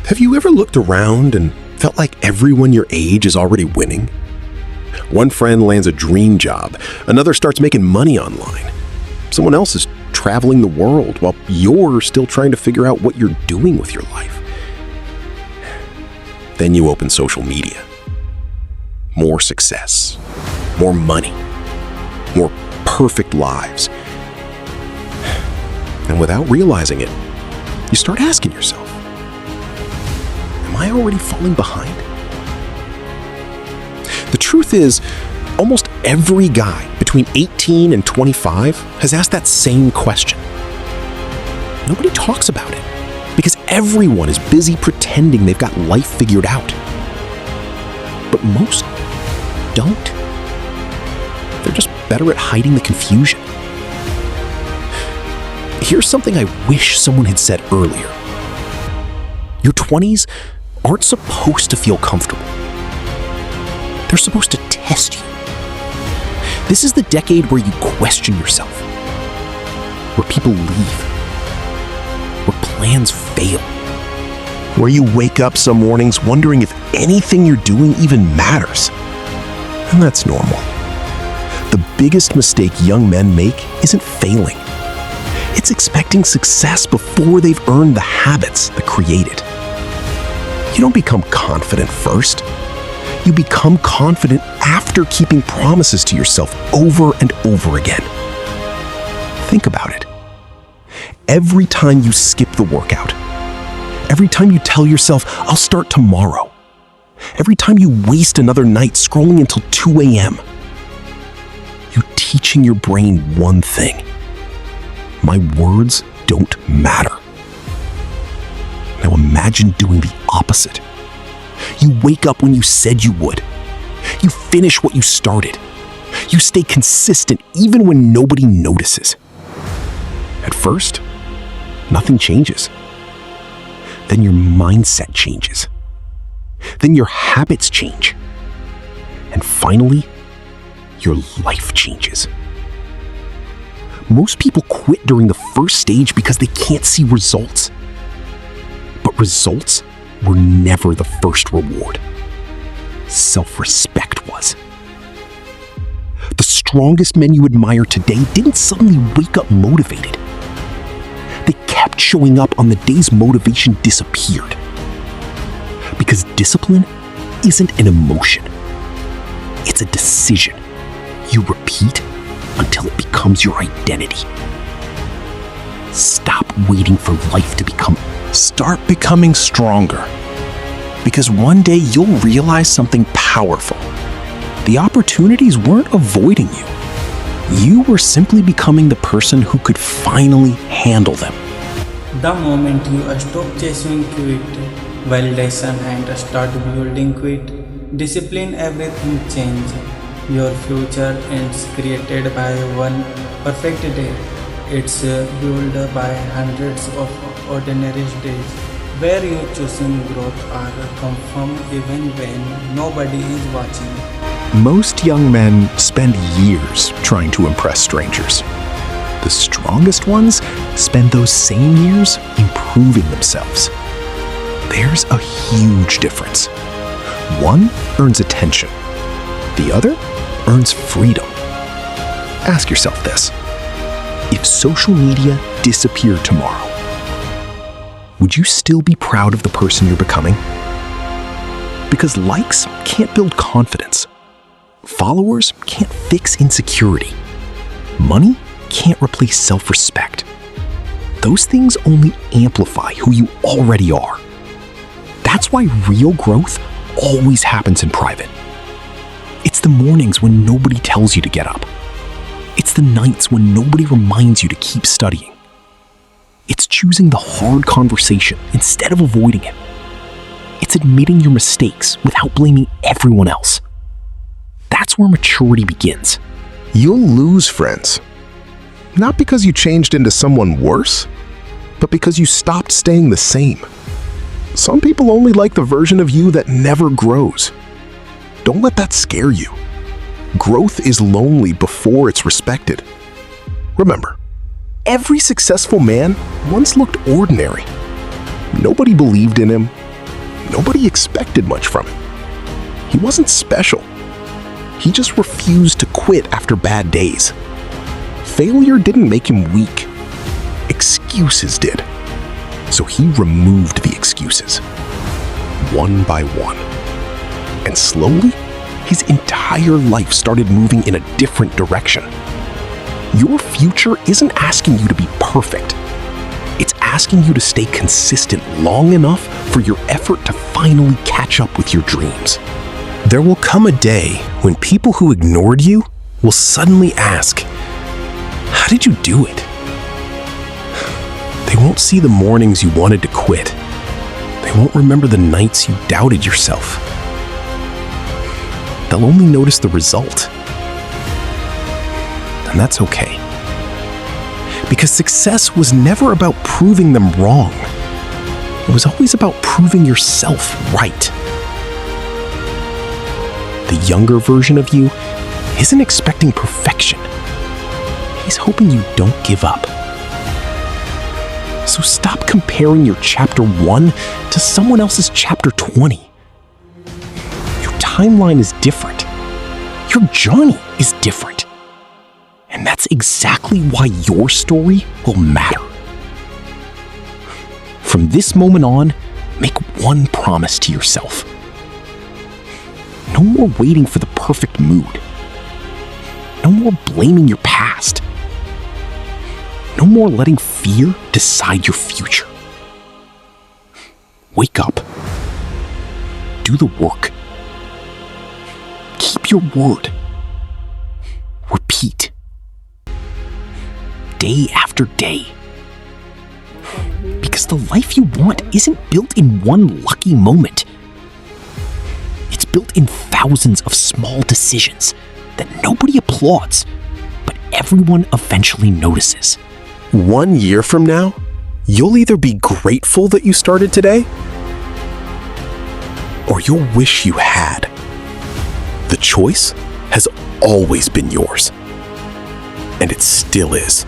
Have you ever looked around and felt like everyone your age is already winning? One friend lands a dream job, another starts making money online. Someone else is traveling the world while you're still trying to figure out what you're doing with your life. Then you open social media. More success, more money, more perfect lives. And without realizing it, you start asking yourself, am I already falling behind? The truth is, almost every guy between 18 and 25 has asked that same question. Nobody talks about it because everyone is busy pretending they've got life figured out. But most don't. They're just better at hiding the confusion. Here's something I wish someone had said earlier. Your 20s aren't supposed to feel comfortable. They're supposed to test you. This is the decade where you question yourself, where people leave, where plans fail, where you wake up some mornings wondering if anything you're doing even matters. And that's normal. The biggest mistake young men make isn't failing. It's expecting success before they've earned the habits that create it. You don't become confident first. You become confident after keeping promises to yourself over and over again. Think about it. Every time you skip the workout, every time you tell yourself, I'll start tomorrow, every time you waste another night scrolling until 2 a.m., you're teaching your brain one thing. My words don't matter. Now imagine doing the opposite. You wake up when you said you would. You finish what you started. You stay consistent even when nobody notices. At first, nothing changes. Then your mindset changes. Then your habits change. And finally, your life changes. Most people quit during the first stage because they can't see results. But results were never the first reward. Self-respect was. The strongest men you admire today didn't suddenly wake up motivated. They kept showing up on the days motivation disappeared. Because discipline isn't an emotion. It's a decision you repeat until it becomes your identity. Stop waiting for life to become. Start becoming stronger. Because one day you'll realize something powerful. The opportunities weren't avoiding you. You were simply becoming the person who could finally handle them. The moment you stop chasing quit, validation and start building quit, discipline, everything change. Your future is created by one perfect day. It's built by hundreds of ordinary days, where you choosing growth or confirm even when nobody is watching. Most young men spend years trying to impress strangers. The strongest ones spend those same years improving themselves. There's a huge difference. One earns attention. The other earns freedom. Ask yourself this. If social media disappeared tomorrow, would you still be proud of the person you're becoming? Because likes can't build confidence. Followers can't fix insecurity. Money can't replace self-respect. Those things only amplify who you already are. That's why real growth always happens in private. It's the mornings when nobody tells you to get up. It's the nights when nobody reminds you to keep studying. It's choosing the hard conversation instead of avoiding it. It's admitting your mistakes without blaming everyone else. That's where maturity begins. You'll lose friends. Not because you changed into someone worse, but because you stopped staying the same. Some people only like the version of you that never grows. Don't let that scare you. Growth is lonely before it's respected. Remember, every successful man once looked ordinary. Nobody believed in him. Nobody expected much from him. He wasn't special. He just refused to quit after bad days. Failure didn't make him weak. Excuses did. So he removed the excuses, one by one. And slowly, his entire life started moving in a different direction. Your future isn't asking you to be perfect. It's asking you to stay consistent long enough for your effort to finally catch up with your dreams. There will come a day when people who ignored you will suddenly ask, "How did you do it?" They won't see the mornings you wanted to quit. They won't remember the nights you doubted yourself. They'll only notice the result. And that's okay. Because success was never about proving them wrong. It was always about proving yourself right. The younger version of you isn't expecting perfection. He's hoping you don't give up. So stop comparing your chapter 1 to someone else's chapter 20. Your timeline is different. Your journey is different. And that's exactly why your story will matter. From this moment on, make one promise to yourself. No more waiting for the perfect mood. No more blaming your past. No more letting fear decide your future. Wake up. Do the work. Keep your word. Repeat. Day after day. Because the life you want isn't built in one lucky moment. It's built in thousands of small decisions that nobody applauds, but everyone eventually notices. 1 year from now, you'll either be grateful that you started today, or you'll wish you had. The choice has always been yours, and it still is.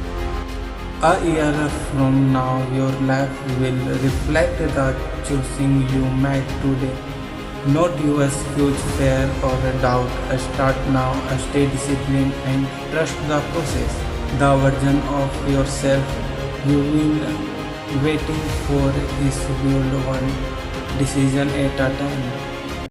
A year from now, your life will reflect the choosing you made today. Not use huge fear or doubt. Start now, stay disciplined and trust the process. The version of yourself you've been waiting for is built one decision at a time.